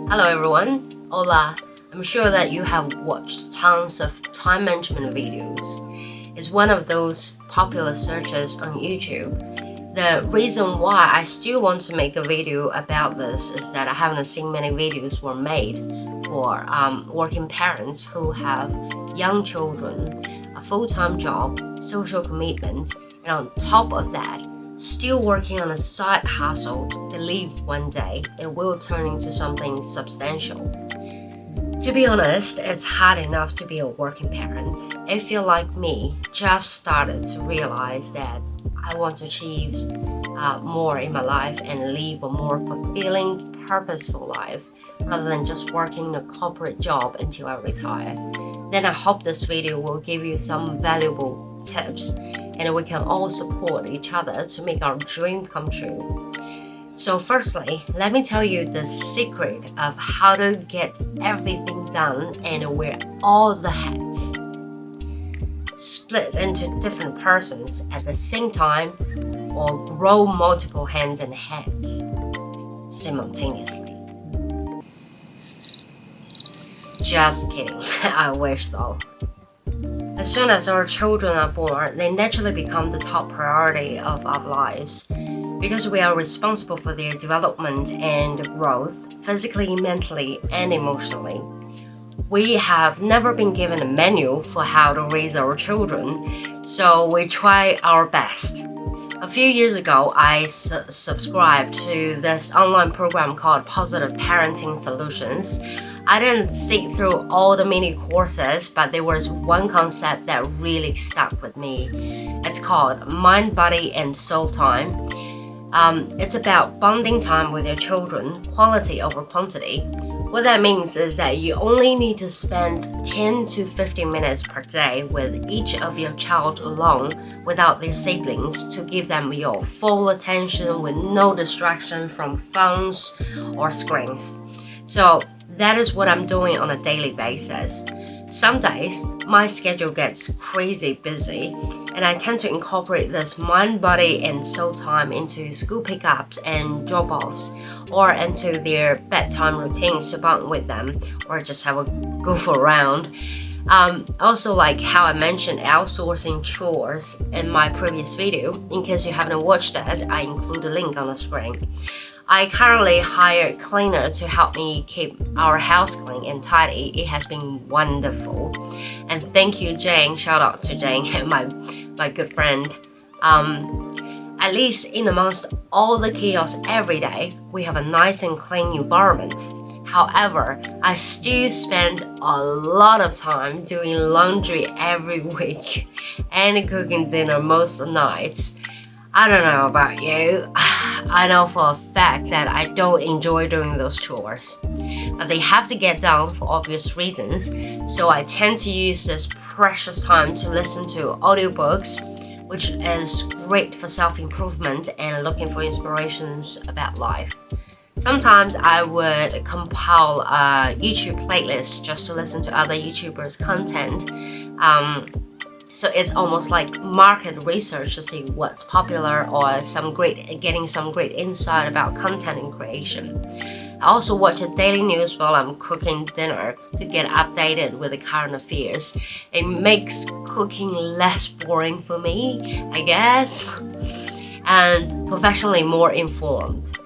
Hello everyone, hola. I'm sure that you have watched tons of time management videos. It's one of those popular searches on YouTube. The reason why I still want to make a video about this is that I haven't seen many videos were made for working parents who have young children, a full-time job, social commitment, and on top of that, still working on a side hustle, believe one day it will turn into something substantial. To be honest, it's hard enough to be a working parent. If you're like me, just started to realize that I want to achieve more in my life and live a more fulfilling, purposeful life rather than just working in a corporate job until I retire, then I hope this video will give you some valuable tips and we can all support each other to make our dream come true. So firstly, let me tell you the secret of how to get everything done and wear all the hats. Split into different persons at the same time or grow multiple hands and heads simultaneously. Just kidding, I wish though. As soon as our children are born, they naturally become the top priority of our lives because we are responsible for their development and growth, physically, mentally, and emotionally. We have never been given a manual for how to raise our children, so we try our best. A few years ago, I subscribed to this online program called Positive Parenting Solutions. I didn't sit through all the mini courses, but there was one concept that really stuck with me. It's called Mind, Body, and Soul Time. It's about bonding time with your children, quality over quantity. What that means is that you only need to spend 10 to 15 minutes per day with each of your child alone without their siblings to give them your full attention with no distraction from phones or screens. So that is what I'm doing on a daily basis. Some days, my schedule gets crazy busy, and I tend to incorporate this mind, body, and soul time into school pickups and drop-offs, or into their bedtime routines to bond with them, or just have a goof around. Also, like how I mentioned outsourcing chores in my previous video, in case you haven't watched that, I include a link on the screen. I currently hire a cleaner to help me keep our house clean and tidy. It has been wonderful. And thank you, Jane. Shout out to Jane, my good friend. At least in amongst all the chaos every day, we have a nice and clean environment. However, I still spend a lot of time doing laundry every week and cooking dinner most nights. I don't know about you. I know for a fact that I don't enjoy doing those chores, but they have to get done for obvious reasons, so I tend to use this precious time to listen to audiobooks, which is great for self-improvement and looking for inspirations about life. Sometimes I would compile a YouTube playlist just to listen to other YouTubers' content. So it's almost like market research to see what's popular or getting some great insight about content and creation. I also watch the daily news while I'm cooking dinner to get updated with the current affairs. It makes cooking less boring for me, I guess, and professionally more informed.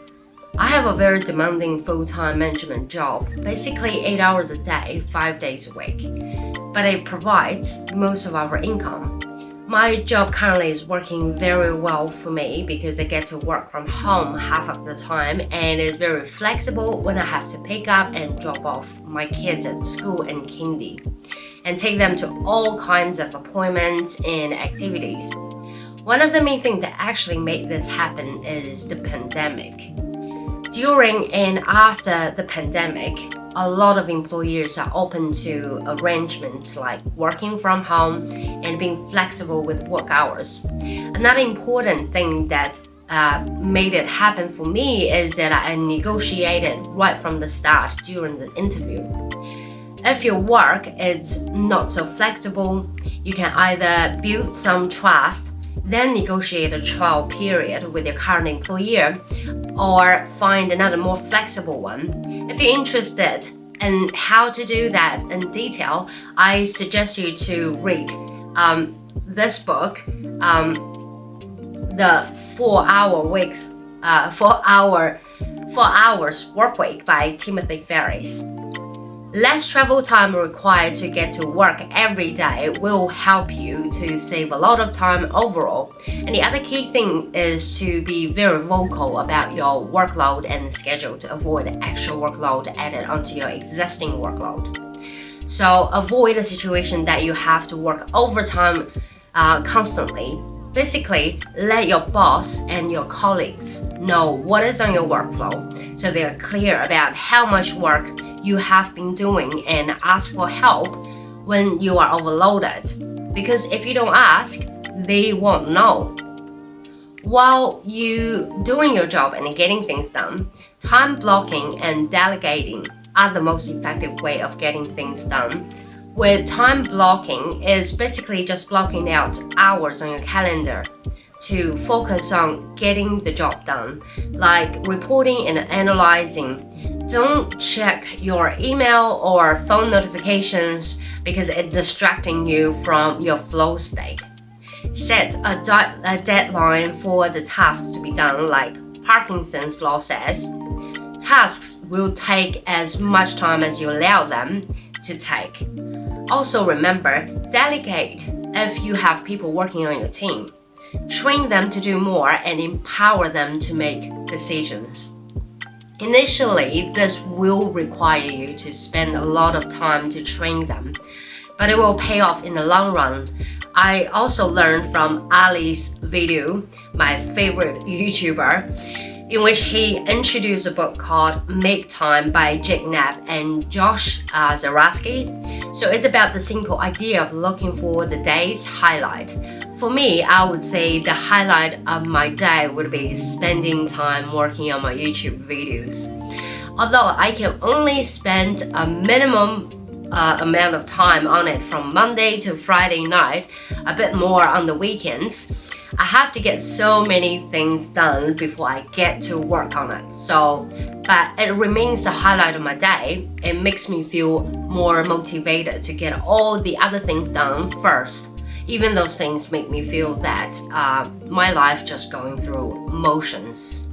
I have a very demanding full-time management job, basically 8 hours a day, 5 days a week. But it provides most of our income. My job currently is working very well for me because I get to work from home half of the time and it's very flexible when I have to pick up and drop off my kids at school and kindy and take them to all kinds of appointments and activities. One of the main things that actually made this happen is the pandemic. During and after the pandemic, a lot of employers are open to arrangements like working from home and being flexible with work hours. Another important thing that made it happen for me is that I negotiated right from the start during the interview. If your work is not so flexible, you can either build some trust, then negotiate a trial period with your current employer or find another more flexible one. If you're interested in how to do that in detail, I suggest you to read this book, The 4 Hours Work Week by Timothy Ferris. Less travel time required to get to work every day will help you to save a lot of time overall. And the other key thing is to be very vocal about your workload and schedule to avoid extra workload added onto your existing workload. So avoid a situation that you have to work overtime constantly. Basically, let your boss and your colleagues know what is on your workflow so they are clear about how much work you have been doing and ask for help when you are overloaded. Because if you don't ask, they won't know. While you doing your job and getting things done, time blocking and delegating are the most effective way of getting things done. With time blocking is basically just blocking out hours on your calendar to focus on getting the job done, like reporting and analyzing. Don't check your email or phone notifications because it's distracting you from your flow state. Set a deadline for the task to be done, like Parkinson's law says. Tasks will take as much time as you allow them to take. Also remember, delegate if you have people working on your team. Train them to do more and empower them to make decisions. Initially, this will require you to spend a lot of time to train them, but it will pay off in the long run. I also learned from Ali's video, my favorite YouTuber, in which he introduced a book called Make Time by Jake Knapp and Josh Zaraski. So it's about the simple idea of looking for the day's highlight. For me, I would say the highlight of my day would be spending time working on my YouTube videos. Although I can only spend a minimum amount of time on it from Monday to Friday night, a bit more on the weekends, I have to get so many things done before I get to work on it. But it remains the highlight of my day. It makes me feel more motivated to get all the other things done first. Even those things make me feel that my life just going through motions.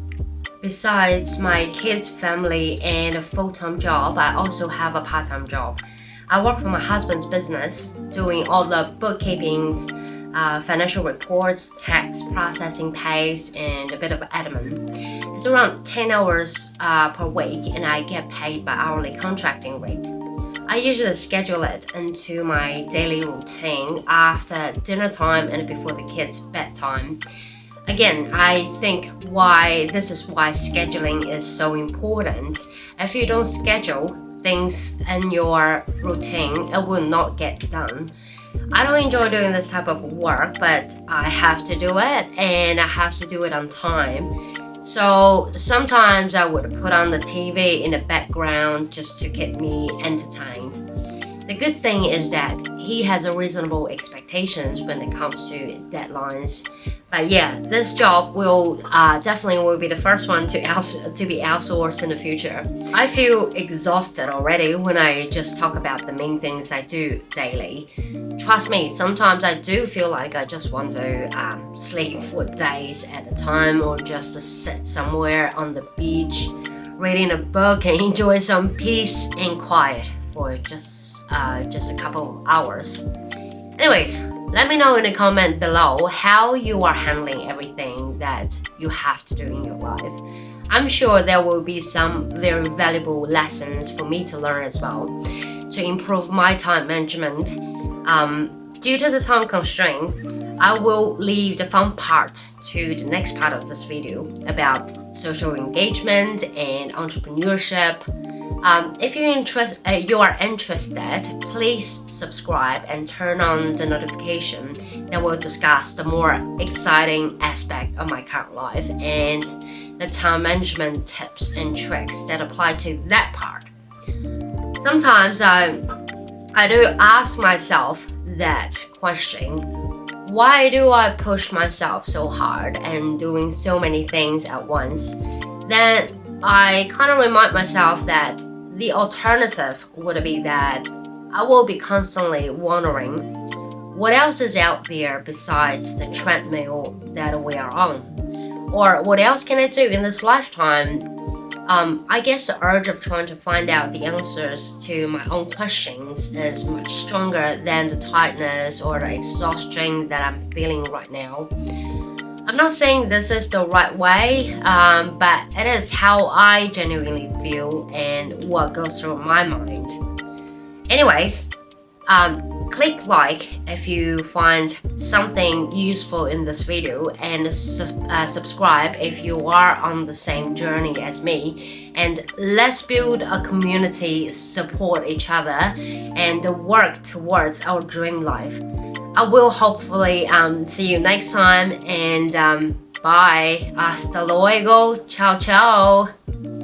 Besides my kids, family, and a full-time job, I also have a part-time job. I work for my husband's business, doing all the bookkeepings, financial reports, tax processing pays, and a bit of admin. It's around 10 hours per week, and I get paid by hourly contracting rate. I usually schedule it into my daily routine after dinner time and before the kids' bedtime. Again, I think this is why scheduling is so important. If you don't schedule things in your routine, it will not get done. I don't enjoy doing this type of work, but I have to do it, and I have to do it on time. So sometimes I would put on the TV in the background just to keep me entertained. The good thing is that he has a reasonable expectations when it comes to deadlines. But yeah, this job will definitely be the first one to be outsourced in the future. I feel exhausted already when I just talk about the main things I do daily. Trust me, sometimes I do feel like I just want to sleep for days at a time, or just to sit somewhere on the beach, reading a book and enjoy some peace and quiet for just a couple hours. Anyways, let me know in the comment below how you are handling everything that you have to do in your life. I'm sure there will be some very valuable lessons for me to learn as well to improve my time management. Due to the time constraint, I will leave the fun part to the next part of this video about social engagement and entrepreneurship. If you are interested, please subscribe and turn on the notification that will discuss the more exciting aspect of my current life and the time management tips and tricks that apply to that part. Sometimes I do ask myself that question: why do I push myself so hard and doing so many things at once? Then I kind of remind myself that the alternative would be that I will be constantly wondering what else is out there besides the treadmill that we are on, or what else can I do in this lifetime? I guess the urge of trying to find out the answers to my own questions is much stronger than the tiredness or the exhaustion that I'm feeling right now. I'm not saying this is the right way, but it is how I genuinely feel and what goes through my mind. Anyways, click like if you find something useful in this video, and subscribe if you are on the same journey as me, and let's build a community, support each other, and work towards our dream life. I will hopefully see you next time, and bye. Hasta luego. Ciao ciao.